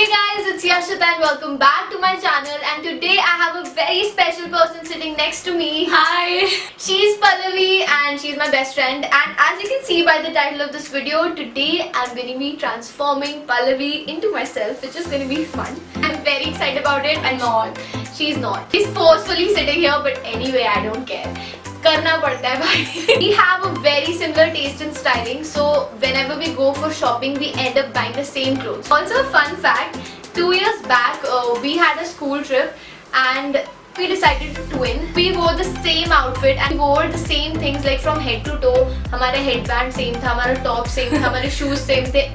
Hey guys, it's Yashita and welcome back to my channel, and today I have a very special person sitting next to me. Hi! She's Pallavi and she's my best friend, and as you can see by the title of this video, today I'm going to be transforming Pallavi into myself, which is going to be fun. I'm very excited about it. I'm not. She's not. She's forcefully sitting here, but anyway, I don't care. करना पड़ता है भाई. We have a very similar taste in styling, so whenever we go for shopping, we end up buying the same clothes. Also, a fun fact: 2 years back, we had a school trip, and we decided to twin. We wore the same outfit and we wore the same things, like from head to toe. हमारा headband same था, हमारा top same था, हमारे shoes same थे.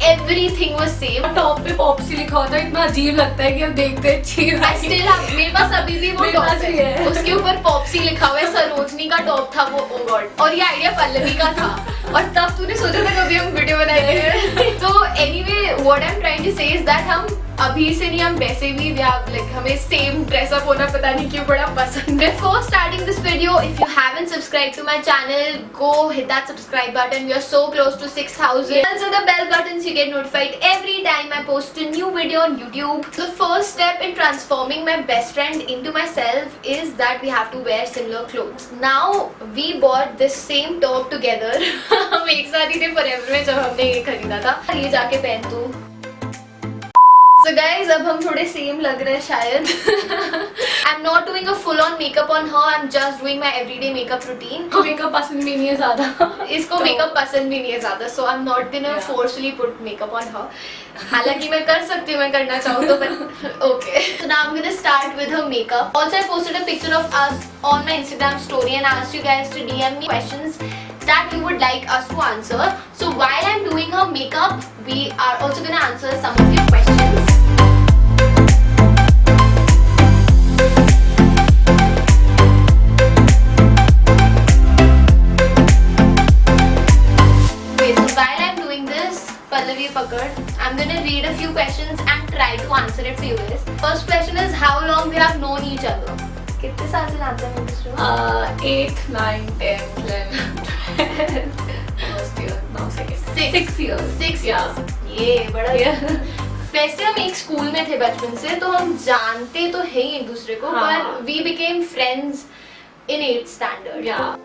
Everything was same. Top पे Popsy लिखा होता है, इतना अजीब लगता है कि अब देखते हैं अच्छी I still have, मेरे पास अभी भी वो टॉप है, उसके ऊपर पॉप्सी लिखा हुआ है. सरोजनी का टॉप था वो, ओ गॉड. और ये आइडिया पल्लवी का था, और तब तूने सोचा था कभी हम वीडियो बनाएंगे. तो anyway what I am trying to say is that हम अभी से नहीं, हम वैसे भी लाइक हमें सेम ड्रेसअप होना पता नहीं क्यों बड़ा पसंद है. Before starting this video, if you haven't subscribed to my channel, go hit that subscribe button. We are so close to 6,000. Also the bell button so you get notified every time I post a new video on YouTube. The first step in transforming my best friend into myself is that we have to wear similar clothes. Now we bought this same top together. हम एक साथ ही थे forever में जब हमने ये खरीदा था. ये जाके पहन तू. So guys, अब हम थोड़े सेम लग रहे हैं शायद. I'm not doing a full on makeup on her. I'm just doing my everyday makeup routine. Makeup पसंद भी नहीं है ज़्यादा. इसको मेकअप पसंद भी नहीं है ज़्यादा. So I'm not gonna forcefully put makeup on her. हालांकि मैं कर सकती हूँ, मैं करना चाहूँ तो, but okay. So now I'm gonna start with her makeup. Also I posted a picture of us on my Instagram story and asked you guys to DM me questions that you would like us to answer. So while I'm doing her makeup, we are also gonna answer some of your questions. Pallavi Pakad. I'm gonna read a few questions and try to answer it for you guys. First question is how long we have known each other. कितने साल से जानते हैं हम दूसरे को? 8, 9, 10, 11, 12, 1st year, now 6 years. 6 years. ये बड़ा है. वैसे हम एक स्कूल में थे बचपन से, तो हम जानते तो हैं एक दूसरे को, पर we became friends in 8th standard. Yeah.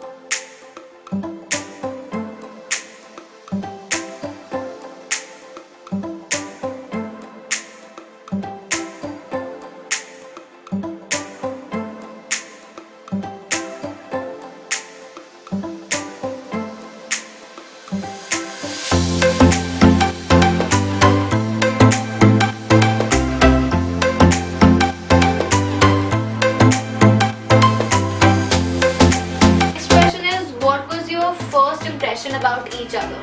About each other.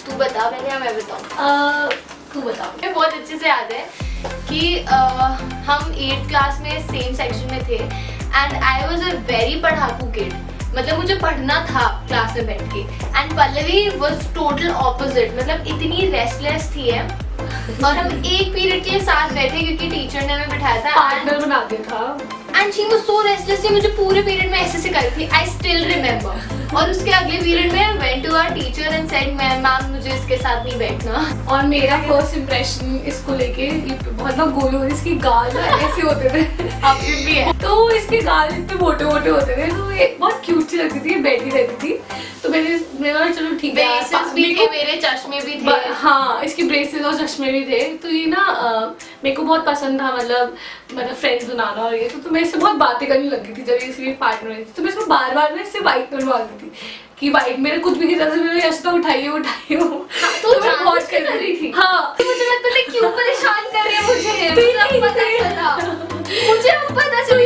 तू बता पहले या मैं बताऊँ? तू बता. मुझे बहुत अच्छे से याद है कि हम 8th क्लास में सेम सेक्शन में थे and I was a very पढ़ाकू kid. मतलब मुझे पढ़ना था क्लास में बैठ के, and Pallavi was total opposite. मतलब इतनी restless थी है, और हम एक पीरियड के लिए साथ बैठे क्योंकि टीचर ने हमें बिठाया था. पार्टनर बना दिया था. And she was so restless कि मुझे पूरे पीरियड में ऐसे कर रही थी. I still remember. और उसके अगले पीरियड में I went to our teacher and said, ma'am मुझे इसके साथ नहीं बैठना. और मेरा फर्स्ट इम्प्रेशन इसको लेके बहुत ना गोलू, इसकी गाल ऐसे होते थे. अब भी है. तो इसके गाल इतने मोटे मोटे होते थे, तो ये बहुत क्यूट सी लगती थी, बैठी रहती थी. तो मैंने चलो ठीक है. ब्रेसेस भी थे, मेरे चश्मे भी थे. हाँ, इसके ब्रेसेस और चश्मे भी थे. तो ये ना मेरे को बहुत पसंद था, मतलब फ्रेंड्स बनाना और ये. तो मैं इससे बहुत बातें करने लगी थी जब इसकी पार्टनर में थी. तो मैं इसको बार बार ना इससे वाइट बनवाती थी कि वाइट मेरे कुछ भी गिरा था, मेरे यशता उठाइए. तो मैं बहुत कर रही थी. हाँ, तो मुझे लगता था क्यों परेशान कर रही है मुझे. मुझे अब पता चल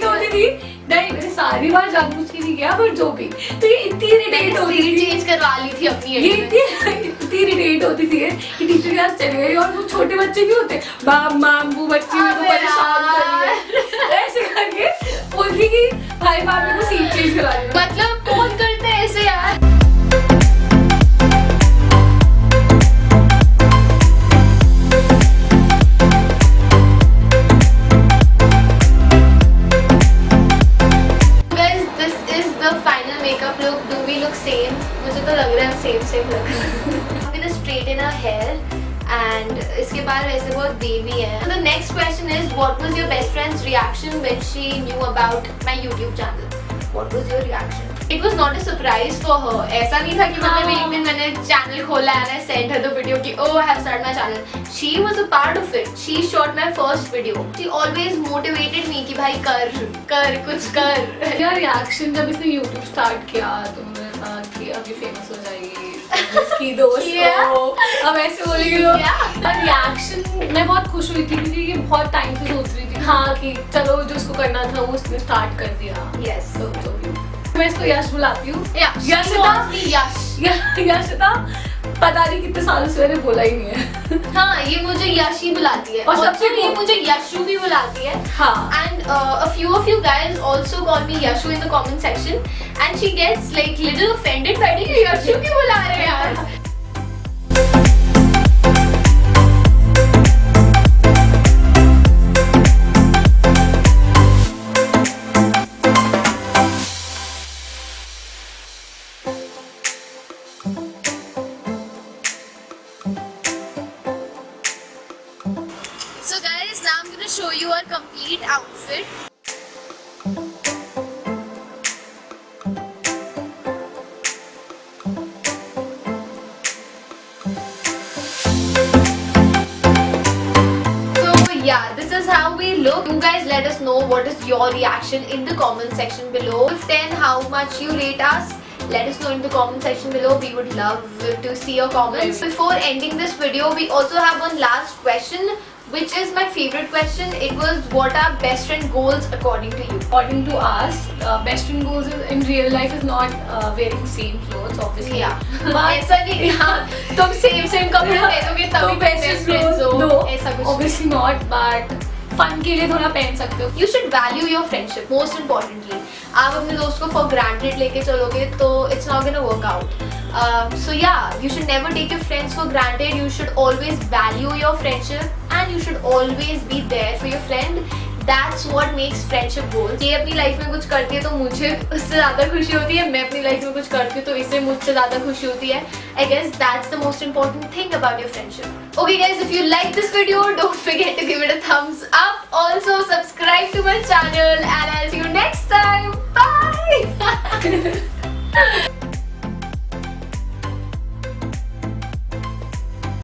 होती थी. नहीं, मैंने सारी बार जानबूझ के नहीं किया, पर जो भी. तो ये इतनी इरिटेट होती थी, चेंज करवा ली थी अपनी. ये इतनी इरिटेट होती थी कि टीचर के पास चले गई. और वो छोटे बच्चे भी होते, मामू बच्चे मेरे को परेशान कर रही है ऐसे करके बोलती कि भाई मेरे को सीट चेंज करा दे. मतलब कौन करते हैं ऐसे यार. मुझे तो लग रहा है सेम लग रहा है. I'm gonna straighten her hair and इसके बाद ऐसे बहुत बेबी है. The next question is, what was your best friend's reaction when she knew about my YouTube channel? What was your reaction? It was not a surprise for her. ऐसा नहीं था कि मतलब एक दिन मैंने चैनल खोला and I sent her the video कि oh I have started my channel. She was a part of it. She shot my first video. She always motivated me कि भाई कर कुछ कर. मेरा रिएक्शन जब इसने YouTube स्टार्ट किया तो मैंने कहा कि अब ये फेमस हो जाएगी, इसकी दोस्त हो, अब ऐसे बोलेगी लोग. रिएक्शन मैं बहुत खुश हुई थी क्योंकि ये बहुत टाइम से सोच रही थी हाँ कि चलो जो उसको करना था वो उसने स्टार्ट कर दिया. Yes. मैं इसको यश बुलाती हूँ. यशिता पता नहीं कितने सालों से मैंने बोला ही नहीं है. हाँ ये मुझे यश ही बुलाती है और सबसे ये मुझे यशु भी बुलाती है. हाँ. And a few of you guys also call me Yashu in the comment section and she gets like little offended by me Yeshu क्यों बुला रहे हैं यार. So guys, now I'm gonna show you our complete outfit. So yeah, this is how we look. You guys let us know what is your reaction in the comment section below. If 10, how much you rate us? Let us know in the comment section below. We would love to see your comments. Before ending this video, we also have one last question, which is my favorite question. It was, what are best friend goals according to you? According to us, best friend goals in real life is not wearing same clothes, obviously. Yeah. But ऐसा नहीं हाँ तुम same कपड़े पहनोगे तभी best friends हो. No, ऐसा कुछ obviously not. But fun के लिए थोड़ा पहन सकते हो. You should value your friendship. Most importantly, आप अपने दोस्त को for granted लेके चलोगे तो it's not gonna work out. So yeah, you should never take your friends for granted. You should always value your friendship and you should always be there for your friend. That's what makes friendship goals. ये अपनी life में कुछ करती है तो मुझे उससे ज़्यादा खुशी होती है. मैं अपनी लाइफ में कुछ करती हूँ तो इससे मुझसे ज़्यादा खुशी होती है. I guess that's the most important thing about your friendship. Okay guys, if you like this video, don't forget to give it a thumbs up. Also subscribe to my channel and